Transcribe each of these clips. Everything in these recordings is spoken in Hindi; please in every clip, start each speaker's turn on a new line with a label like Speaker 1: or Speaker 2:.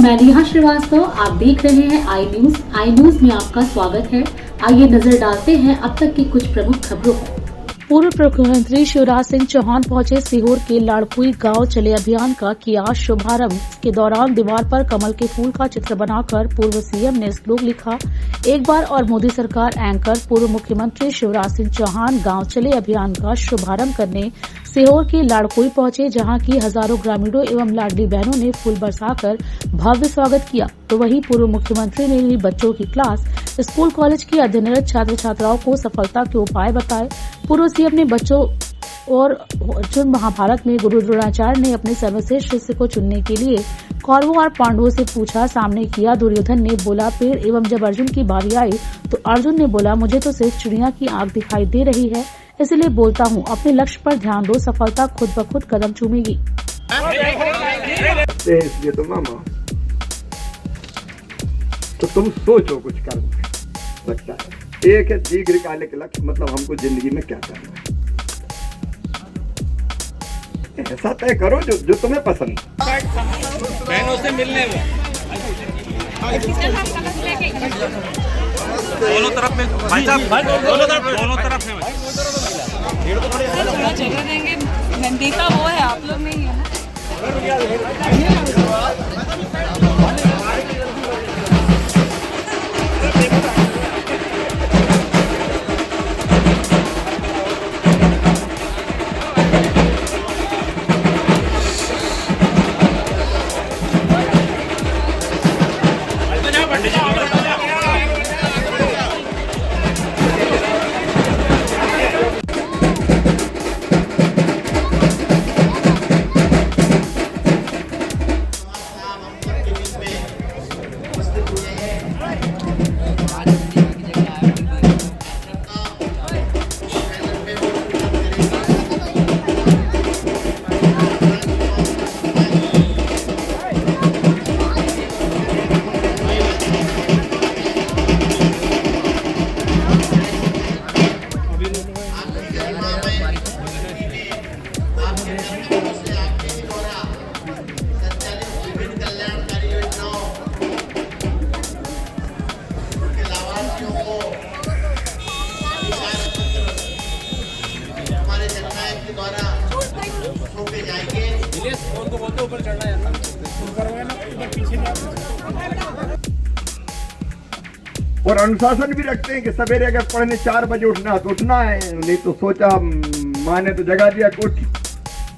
Speaker 1: मैं नेहा श्रीवास्तव, आप देख रहे हैं आई न्यूज। आई न्यूज में आपका स्वागत है। आइए नजर डालते हैं अब तक की कुछ प्रमुख खबरों पर। पूर्व मुख्यमंत्री शिवराज सिंह चौहान पहुंचे सीहोर के लाड़कुई गांव चले अभियान का किया शुभारंभ। के दौरान दीवार पर कमल के फूल का चित्र बनाकर पूर्व सीएम ने श्लोक लिखा, एक बार और मोदी सरकार एंकर। पूर्व मुख्यमंत्री शिवराज सिंह चौहान गांव चले अभियान का शुभारंभ करने सीहोर के लाड़कुई पहुंचे, जहां की हजारों ग्रामीणों एवं लाडली बहनों ने फूल बरसाकर भव्य स्वागत किया। तो वहीं पूर्व मुख्यमंत्री ने भी बच्चों की क्लास, स्कूल कॉलेज की अध्ययनरत छात्र छात्राओं को सफलता के उपाय बताए। पूर्व सीएम ने बच्चों और अर्जुन महाभारत में गुरु द्रोणाचार्य ने अपने सर्वश्रेष्ठ शिष्य को चुनने के लिए कौरवों और पांडवों से पूछा, सामने किया। दुर्योधन ने बोला पेड़, एवं जब अर्जुन की बारी आई तो अर्जुन ने बोला, मुझे तो सिर्फ चिड़िया की आंख दिखाई दे रही है, इसलिए बोलता हूँ, अपने लक्ष्य पर ध्यान दो, सफलता खुद ब खुद कदम चूमेगी।
Speaker 2: इसलिए तो मामा, तो तुम सोचो कुछ कर सकता है। एक है दीर्घकालिक लक्ष्य, मतलब हमको जिंदगी में क्या करना है, ऐसा तय करो जो तुम्हें पसंद।
Speaker 3: बहनों से मिलने में दोनों तरफ में भाई साहब, दोनों तरफ में
Speaker 4: जगह देंगे। नंदिता वो है, आप लोग नहीं है।
Speaker 2: और अनुशासन भी रखते हैं कि सवेरे अगर पढ़ने 4 बजे उठना तो उठना है, नहीं तो सोचा माँ ने तो जगा दिया कोठी,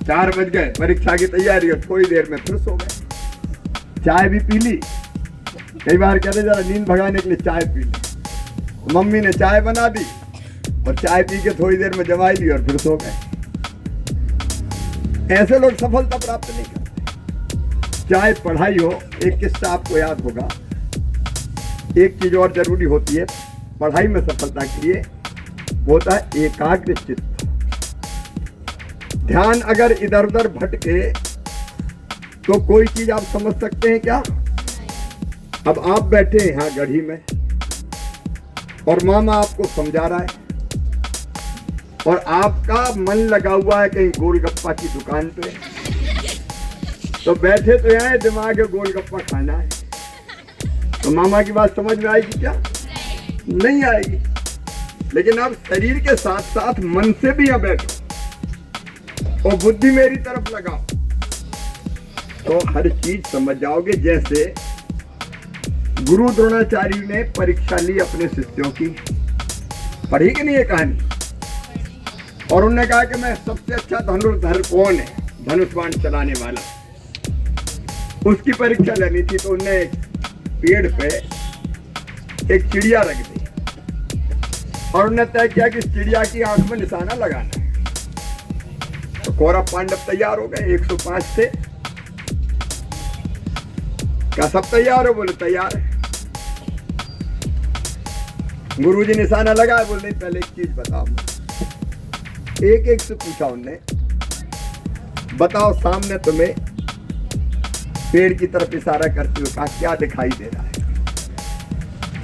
Speaker 2: 4 बज गए, परीक्षा की तैयारी और थोड़ी देर में फिर सो गए। चाय भी पी ली, कई बार कहते जरा नींद भगाने के लिए चाय पी ली, मम्मी ने चाय बना दी और चाय पी के थोड़ी देर में जमाई ली और फिर सो गए। ऐसे लोग सफलता प्राप्त नहीं करते। चाहे पढ़ाई हो, एक किस्सा आपको याद होगा, एक चीज और जरूरी होती है पढ़ाई में सफलता के लिए, वो होता है एकाग्र चित्त। ध्यान अगर इधर उधर भटके तो कोई चीज आप समझ सकते हैं क्या? अब आप बैठे हैं यहाँ गढ़ी में और मामा आपको समझा रहा है और आपका मन लगा हुआ है कहीं गोलगप्पा की दुकान पे, तो बैठे तो यहाँ दिमाग में गोलगप्पा खाना है, तो मामा की बात समझ में आएगी क्या? नहीं आएगी। लेकिन आप शरीर के साथ साथ मन से भी यहाँ बैठो और बुद्धि मेरी तरफ लगाओ तो हर चीज समझ जाओगे। जैसे गुरु द्रोणाचार्य ने परीक्षा ली अपने शिष्यों की, पढ़ी कि नहीं ये कहानी? और उन्होंने कहा कि मैं सबसे अच्छा धनुर्धर कौन है, धनुष बाण चलाने वाला, उसकी परीक्षा लेनी थी। तो उन्होंने पेड़ पे एक चिड़िया रख दी और उन्होंने तय किया कि चिड़िया की आंख में निशाना लगाना है। तो कौरव पांडव तैयार हो गए 105 से। क्या सब तैयार हो? बोले तैयार है। गुरुजी निशाना लगाए, बोले नहीं पहले एक चीज बताओ। एक एक से पूछा उनने, बताओ सामने तुम्हें पेड़ की तरफ इशारा करते हुए कहा क्या दिखाई दे रहा है?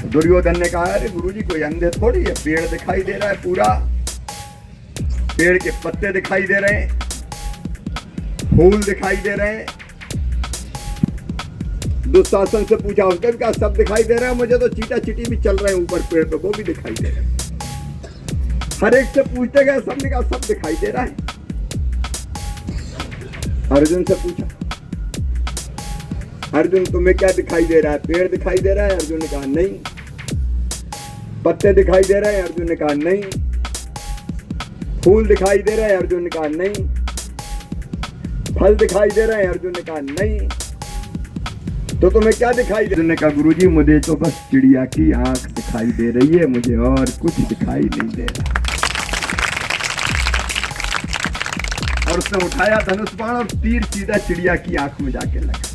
Speaker 2: दुर्योधन ने कहा अरे गुरुजी कोई अंधे थोड़ी है, पेड़ दिखाई दे रहा है, पूरा पेड़ के पत्ते दिखाई दे रहे हैं, फूल दिखाई दे रहे हैं। दुशासन से पूछा, उसने कहा सब दिखाई दे रहा है मुझे, तो चीटा चीटी भी चल रहे हैं ऊपर पेड़ पे, वो भी दिखाई दे रहे हैं। हर एक से पूछते गए, सबने कहा सब दिखाई दे रहा है। अर्जुन से पूछा, अर्जुन तुम्हें क्या दिखाई दे रहा है? पेड़ दिखाई दे रहा है? अर्जुन ने कहा नहीं। पत्ते दिखाई दे रहे हैं? अर्जुन ने कहा नहीं। फूल दिखाई दे रहे हैं? अर्जुन ने कहा नहीं। फल दिखाई दे रहे हैं? अर्जुन ने कहा नहीं। तो तुम्हें क्या दिखाई दे? अर्जुन ने कहा गुरुजी मुझे तो बस चिड़िया की आंख दिखाई दे रही है, मुझे और कुछ दिखाई नहीं दे रहा। और उसने उठाया धनुष बाण और तीर सीधा चिड़िया की आंख में जाके लगा।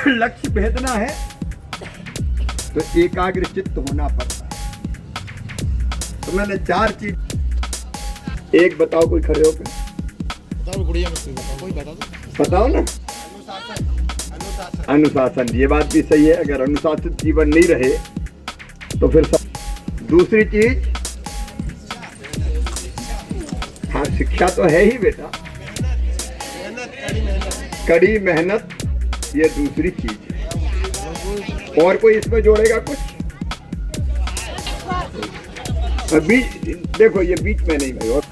Speaker 2: लक्ष्य भेदना है तो एकाग्र चित्त होना पड़ता है। तो मैंने 4 चीज, एक बताओ कोई खड़े होकर बताओ ना। अनुशासन, ये बात भी सही है। अगर अनुशासित जीवन नहीं रहे तो फिर दूसरी चीज, हाँ शिक्षा तो है ही बेटा, कड़ी मेहनत, ये दूसरी चीज है। और कोई इसमें जोड़ेगा कुछ? बीच देखो, ये बीच में नहीं भाई। और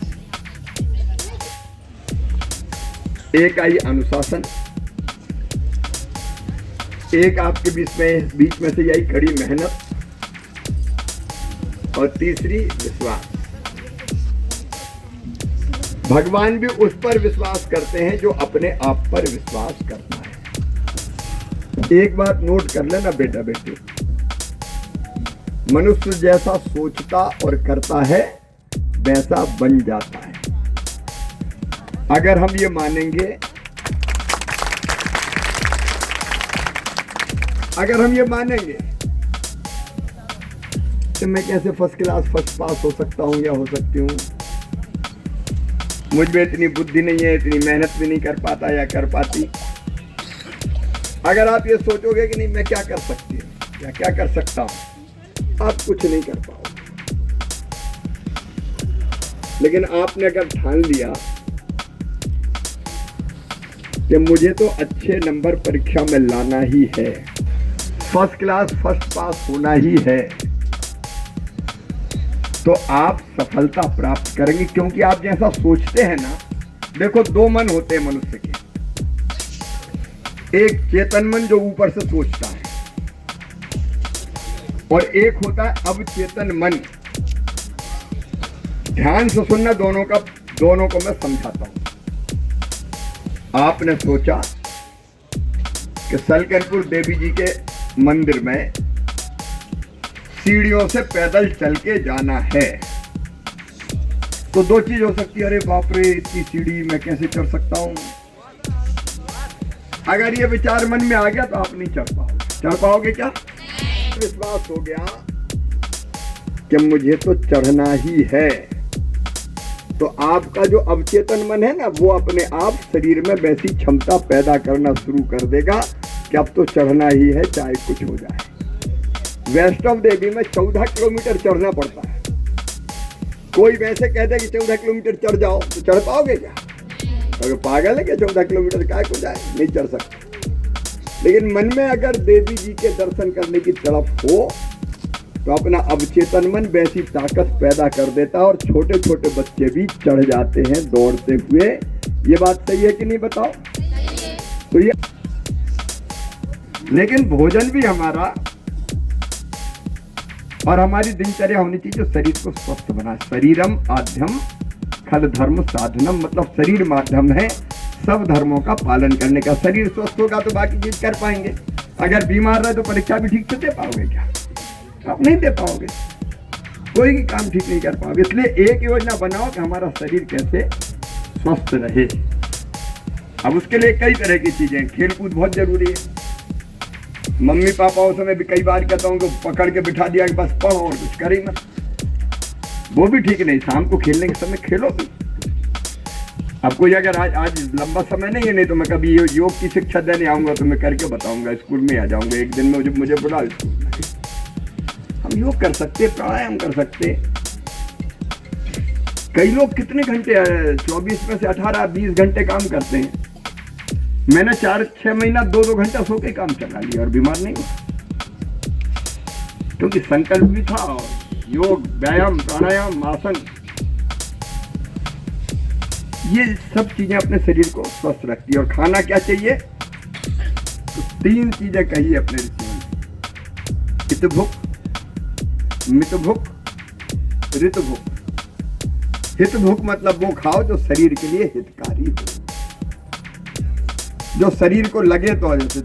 Speaker 2: एक आई अनुशासन, एक आपके बीच में से आई कड़ी मेहनत, और तीसरी विश्वास। भगवान भी उस पर विश्वास करते हैं जो अपने आप पर विश्वास करता है। एक बात नोट कर लेना बेटा बेटी, मनुष्य जैसा सोचता और करता है वैसा बन जाता है। अगर हम ये मानेंगे, कि मैं कैसे फर्स्ट क्लास फर्स्ट पास हो सकता हूं या हो सकती हूं, मुझ में इतनी बुद्धि नहीं है, इतनी मेहनत भी नहीं कर पाता या कर पाती, अगर आप ये सोचोगे कि नहीं मैं क्या कर सकती हूँ या क्या कर सकता हूं, आप कुछ नहीं कर पाओगे। लेकिन आपने अगर ठान लिया कि मुझे तो अच्छे नंबर परीक्षा में लाना ही है, फर्स्ट क्लास फर्स्ट पास होना ही है, तो आप सफलता प्राप्त करेंगे। क्योंकि आप जैसा सोचते हैं ना, देखो 2 मन होते हैं मनुष्य के, एक चेतन मन जो ऊपर से सोचता है, और एक होता है अवचेतन मन। ध्यान से सुनना, दोनों को मैं समझाता हूं। आपने सोचा कि सलकनपुर देवी जी के मंदिर में सीढ़ियों से पैदल चल के जाना है, तो 2 चीज हो सकती है, अरे बाप रे इतनी सीढ़ी मैं कैसे चढ़ सकता हूं। अगर ये विचार मन में आ गया तो आप नहीं चढ़ पाओगे क्या? विश्वास हो गया कि मुझे तो चढ़ना ही है, तो आपका जो अवचेतन मन है ना, वो अपने आप शरीर में वैसी क्षमता पैदा करना शुरू कर देगा कि अब तो चढ़ना ही है, चाहे कुछ हो जाए। वैष्णव देवी में 14 किलोमीटर चढ़ना पड़ता है। कोई वैसे कहते कि 14 किलोमीटर चढ़ जाओ, तो चढ़ पाओगे क्या? अगर पागल है क्या? 14 किलोमीटर काय को जाए, नहीं चढ़ सकते। लेकिन मन में अगर देवी जी के दर्शन करने की तरफ हो तो अपना अवचेतन मन वैसी ताकत पैदा कर देता है, और छोटे छोटे बच्चे भी चढ़ जाते हैं दौड़ते हुए। ये बात सही है कि नहीं बताओ? तो ये, लेकिन भोजन भी हमारा और हमारी दिनचर्या होनी चाहिए जो शरीर को स्वस्थ बनाए। शरीरम आद्यम खल धर्म साधनम, मतलब शरीर माध्यम है सब धर्मों का पालन करने का। शरीर स्वस्थ होगा तो बाकी चीज कर पाएंगे। अगर बीमार रहे तो परीक्षा भी ठीक से दे पाओगे क्या? आप नहीं दे पाओगे, कोई भी काम ठीक नहीं कर पाओगे। इसलिए एक योजना बनाओ कि हमारा शरीर कैसे स्वस्थ रहे। अब उसके लिए कई तरह की चीजें, खेलकूद बहुत जरूरी है। मम्मी पापाओं से मैं भी कई बार कहता हूँ कि पकड़ के बिठा दिया कि बस पढ़ो और कुछ करी मत, वो भी ठीक नहीं। शाम को खेलने के समय खेलो भी। अब कोई अगर आज लंबा समय नहीं है, नहीं तो मैं कभी योग की शिक्षा देने आऊंगा तो मैं करके बताऊंगा, स्कूल में आ जाऊंगा एक दिन में, मुझे बुला स्कूल में। हम योग कर सकते, प्राणायाम कर सकते। कई लोग कितने घंटे, 24 में से 18-20 घंटे काम करते हैं। मैंने 4-6 महीना 2-2 घंटा सो के काम चला लिया और बीमार नहीं हुआ, क्योंकि संकल्प भी था। और योग, व्यायाम, प्राणायाम, आसन, ये सब चीजें अपने शरीर को स्वस्थ रखती है। और खाना क्या चाहिए? तो 3 चीजें कही अपने ऋषियों ने, हितभुक, मितभुक, ऋतभुक। हितभुक मतलब वो खाओ जो शरीर के लिए हितकारी हो, जो शरीर को लगे। तो जैसे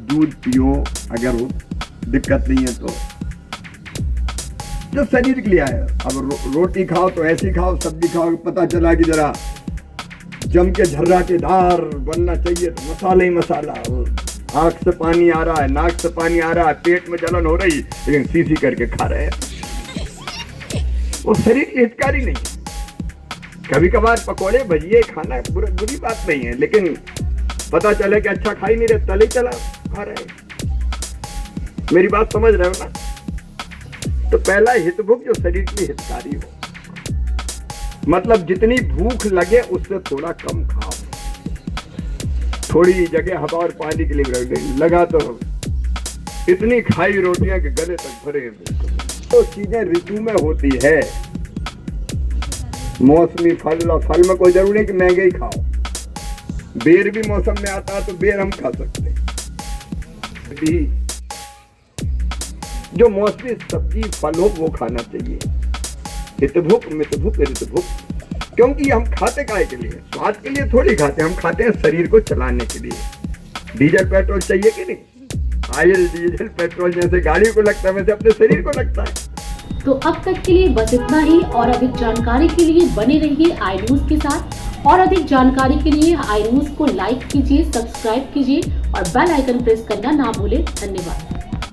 Speaker 2: दूध पियो, अगर वो दिक्कत नहीं है तो, जो शरीर के लिए आए। अब रोटी खाओ तो ऐसी खाओ, सब्जी खाओ, पता चला कि जरा जम के झर्राटेदार बनना चाहिए तो मसाला ही मसाला, आंख से पानी आ रहा है, नाक से पानी आ रहा है, पेट में जलन हो रही, लेकिन सीसी करके खा रहे हैं। वो शरीर हितकारी नहीं है। कभी कभार पकौड़े भजिए खाना बुरी बात नहीं है, लेकिन पता चले कि अच्छा खा ही नहीं रहे, तले चला खा रहे। मेरी बात समझ रहे हो ना? तो पहला हितभुक, जो शरीर के लिए हितकारी हो, मतलब जितनी भूख लगे उससे थोड़ा कम खाओ। थोड़ी जगह हवा और पानी के लिए लगा तो इतनी खाई रोटियां के गले तक भरे। तो चीजें ऋतु में होती है, मौसमी फल, और फल में कोई जरूरी नहीं कि महंगे ही खाओ। बेर भी मौसम में आता है तो बेर हम खा सकते हैं। जो मौसमी सब्जी फल हो वो खाना चाहिए। हितभुक, मितभुक, ऋतभुक। क्योंकि हम खाते काहे के लिए? स्वाद के लिए थोड़ी खाते, हम खाते हैं शरीर को चलाने के लिए। डीजल पेट्रोल चाहिए कि नहीं? ऑयल, डीजल, पेट्रोल जैसे गाड़ी को लगता है वैसे अपने शरीर को लगता है।
Speaker 1: तो अब तक के लिए बस इतना ही, और अधिक जानकारी के लिए बने रहिए आई न्यूज के साथ। और अधिक जानकारी के लिए आई न्यूज को लाइक कीजिए, सब्सक्राइब कीजिए और बेल आइकन प्रेस करना ना भूलें। धन्यवाद।